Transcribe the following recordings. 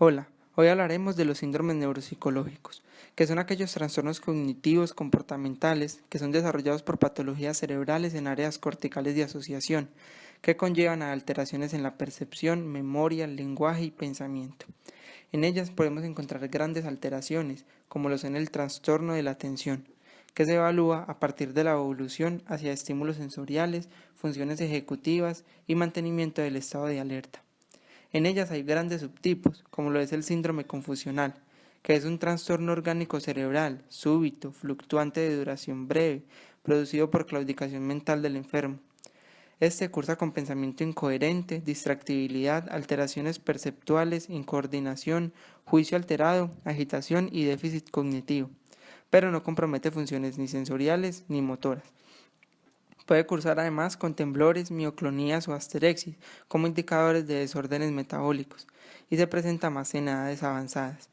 Hola, hoy hablaremos de los síndromes neuropsicológicos, que son aquellos trastornos cognitivos comportamentales que son desarrollados por patologías cerebrales en áreas corticales de asociación, que conllevan a alteraciones en la percepción, memoria, lenguaje y pensamiento. En ellas podemos encontrar grandes alteraciones, como lo son el trastorno de la atención, que se evalúa a partir de la evolución hacia estímulos sensoriales, funciones ejecutivas y mantenimiento del estado de alerta. En ellas hay grandes subtipos, como lo es el síndrome confusional, que es un trastorno orgánico cerebral, súbito, fluctuante de duración breve, producido por claudicación mental del enfermo. Este cursa con pensamiento incoherente, distractibilidad, alteraciones perceptuales, incoordinación, juicio alterado, agitación y déficit cognitivo, pero no compromete funciones ni sensoriales ni motoras. Puede cursar además con temblores, mioclonías o asterexis como indicadores de desórdenes metabólicos y se presenta más en edades avanzadas.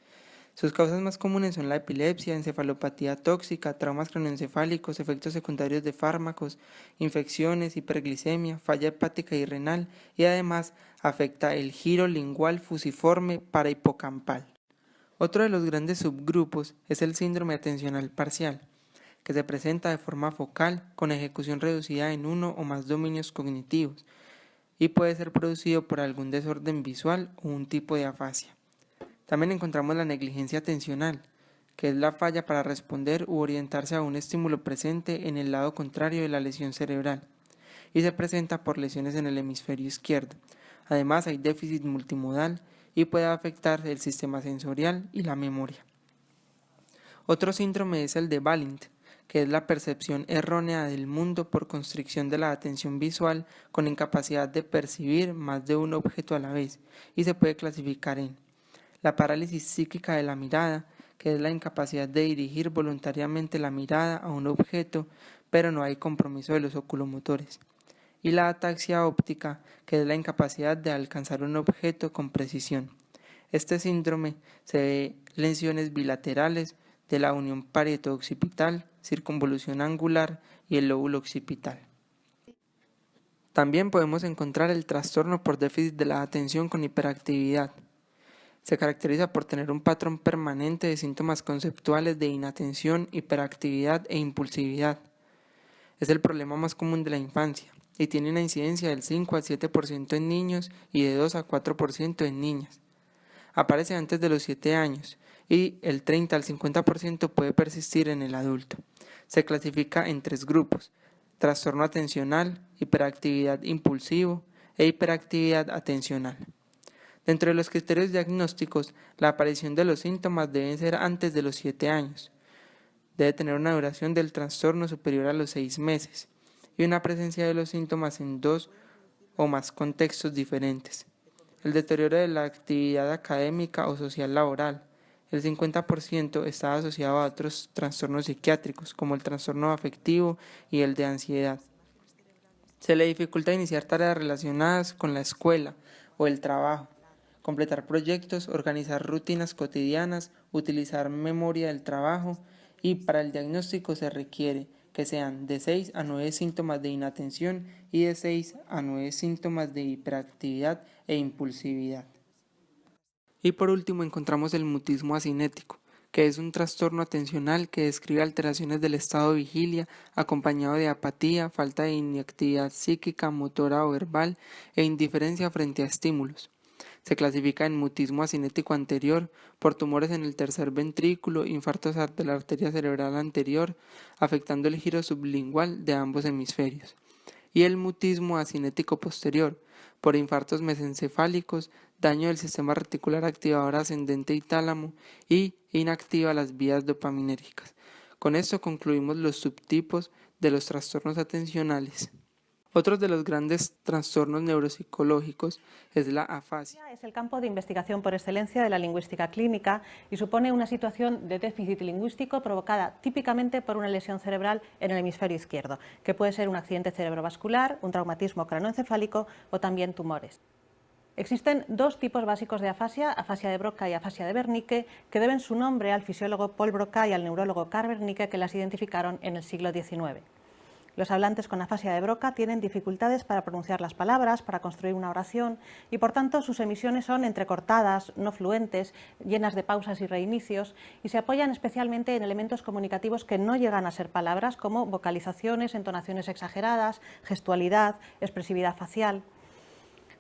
Sus causas más comunes son la epilepsia, encefalopatía tóxica, traumas craneoencefálicos, efectos secundarios de fármacos, infecciones, hiperglicemia, falla hepática y renal y además afecta el giro lingual fusiforme parahipocampal. Otro de los grandes subgrupos es el síndrome atencional parcial, que se presenta de forma focal con ejecución reducida en uno o más dominios cognitivos y puede ser producido por algún desorden visual o un tipo de afasia. También encontramos la negligencia atencional, que es la falla para responder u orientarse a un estímulo presente en el lado contrario de la lesión cerebral, y se presenta por lesiones en el hemisferio izquierdo. Además hay déficit multimodal y puede afectar el sistema sensorial y la memoria. Otro síndrome es el de Balint, que es la percepción errónea del mundo por constricción de la atención visual con incapacidad de percibir más de un objeto a la vez, y se puede clasificar en la parálisis psíquica de la mirada, que es la incapacidad de dirigir voluntariamente la mirada a un objeto, pero no hay compromiso de los oculomotores, y la ataxia óptica, que es la incapacidad de alcanzar un objeto con precisión. Este síndrome se ve lesiones bilaterales de la unión parieto-occipital, circunvolución angular y el lóbulo occipital. También podemos encontrar el trastorno por déficit de la atención con hiperactividad. Se caracteriza por tener un patrón permanente de síntomas conceptuales de inatención, hiperactividad e impulsividad. Es el problema más común de la infancia y tiene una incidencia del 5 al 7% en niños y de 2 a 4% en niñas. Aparece antes de los 7 años y el 30 al 50% puede persistir en el adulto. Se clasifica en 3 grupos: trastorno atencional, hiperactividad impulsivo e hiperactividad atencional. Dentro de los criterios diagnósticos, la aparición de los síntomas debe ser antes de los 7 años. Debe tener una duración del trastorno superior a los 6 meses y una presencia de los síntomas en 2 o más contextos diferentes. El deterioro de la actividad académica o social laboral. El 50% está asociado a otros trastornos psiquiátricos, como el trastorno afectivo y el de ansiedad. Se le dificulta iniciar tareas relacionadas con la escuela o el trabajo, completar proyectos, organizar rutinas cotidianas, utilizar memoria del trabajo, y para el diagnóstico se requiere que sean de 6 a 9 síntomas de inatención y de 6 a 9 síntomas de hiperactividad e impulsividad. Y por último encontramos el mutismo asinético, que es un trastorno atencional que describe alteraciones del estado de vigilia acompañado de apatía, falta de inactividad psíquica, motora o verbal e indiferencia frente a estímulos. Se clasifica en mutismo asinético anterior por tumores en el tercer ventrículo, infartos de la arteria cerebral anterior, afectando el giro sublingual de ambos hemisferios, y el mutismo asinético posterior por infartos mesencefálicos, daño del sistema reticular activador ascendente y tálamo, y inactiva las vías dopaminérgicas. Con esto concluimos los subtipos de los trastornos atencionales. Otros de los grandes trastornos neuropsicológicos es la afasia. Es el campo de investigación por excelencia de la lingüística clínica y supone una situación de déficit lingüístico provocada típicamente por una lesión cerebral en el hemisferio izquierdo, que puede ser un accidente cerebrovascular, un traumatismo craneoencefálico o también tumores. Existen 2 tipos básicos de afasia de Broca y afasia de Wernicke, que deben su nombre al fisiólogo Paul Broca y al neurólogo Karl Wernicke, que las identificaron en el siglo XIX. Los hablantes con afasia de Broca tienen dificultades para pronunciar las palabras, para construir una oración y por tanto sus emisiones son entrecortadas, no fluentes, llenas de pausas y reinicios y se apoyan especialmente en elementos comunicativos que no llegan a ser palabras como vocalizaciones, entonaciones exageradas, gestualidad, expresividad facial.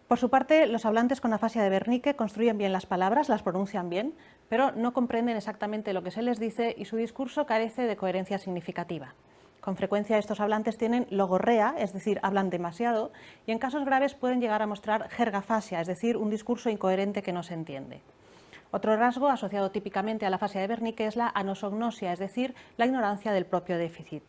Por su parte, los hablantes con afasia de Wernicke construyen bien las palabras, las pronuncian bien, pero no comprenden exactamente lo que se les dice y su discurso carece de coherencia significativa. Con frecuencia estos hablantes tienen logorrea, es decir, hablan demasiado, y en casos graves pueden llegar a mostrar jergafasia, es decir, un discurso incoherente que no se entiende. Otro rasgo asociado típicamente a la afasia de Wernicke es la anosognosia, es decir, la ignorancia del propio déficit.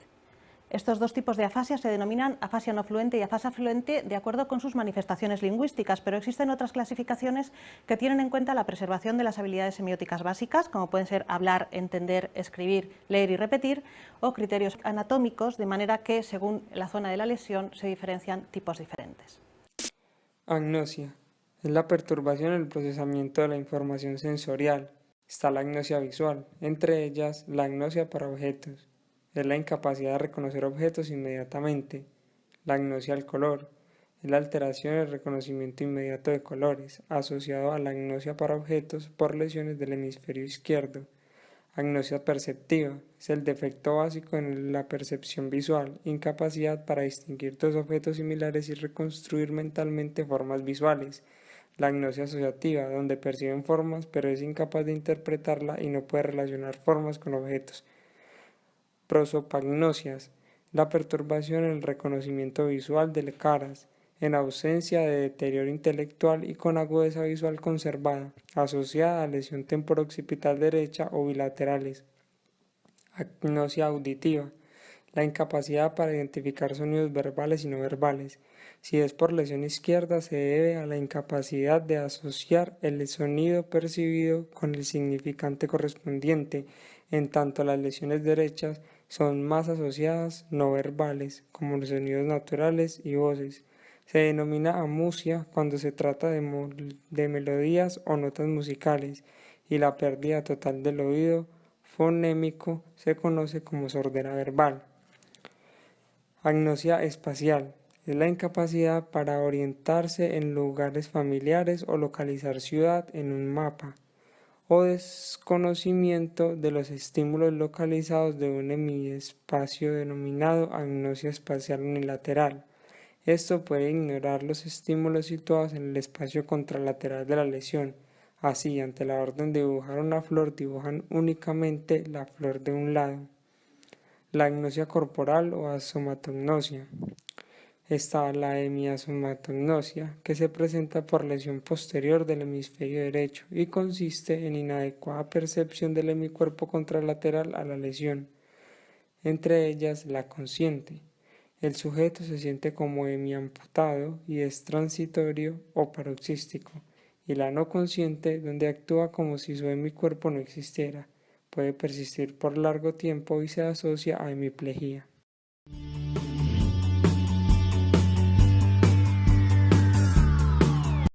Estos dos tipos de afasia se denominan afasia no fluente y afasia fluente de acuerdo con sus manifestaciones lingüísticas, pero existen otras clasificaciones que tienen en cuenta la preservación de las habilidades semióticas básicas, como pueden ser hablar, entender, escribir, leer y repetir, o criterios anatómicos, de manera que, según la zona de la lesión, se diferencian tipos diferentes. Agnosia. Es la perturbación en el procesamiento de la información sensorial. Está la agnosia visual, entre ellas la agnosia para objetos. Es la incapacidad de reconocer objetos inmediatamente. La agnosia al color es la alteración en el reconocimiento inmediato de colores, asociado a la agnosia para objetos por lesiones del hemisferio izquierdo. Agnosia perceptiva es el defecto básico en la percepción visual, incapacidad para distinguir dos objetos similares y reconstruir mentalmente formas visuales. La agnosia asociativa, donde perciben formas pero es incapaz de interpretarla y no puede relacionar formas con objetos. Prosopagnosias, la perturbación en el reconocimiento visual de caras, en ausencia de deterioro intelectual y con agudeza visual conservada, asociada a lesión temporo-occipital derecha o bilaterales. Agnosia auditiva, la incapacidad para identificar sonidos verbales y no verbales. Si es por lesión izquierda, se debe a la incapacidad de asociar el sonido percibido con el significante correspondiente, en tanto las lesiones derechas son más asociadas no verbales, como los sonidos naturales y voces. Se denomina amusia cuando se trata de melodías o notas musicales, y la pérdida total del oído fonémico se conoce como sordera verbal. Agnosia espacial es la incapacidad para orientarse en lugares familiares o localizar ciudad en un mapa, o desconocimiento de los estímulos localizados de un hemiespacio denominado agnosia espacial unilateral. Esto puede ignorar los estímulos situados en el espacio contralateral de la lesión. Así, ante la orden de dibujar una flor, dibujan únicamente la flor de un lado. La agnosia corporal o asomatognosia. Está la hemiasomatognosia, que se presenta por lesión posterior del hemisferio derecho y consiste en inadecuada percepción del hemicuerpo contralateral a la lesión, entre ellas la consciente. El sujeto se siente como hemiamputado y es transitorio o paroxístico, y la no consciente, donde actúa como si su hemicuerpo no existiera, puede persistir por largo tiempo y se asocia a hemiplegia.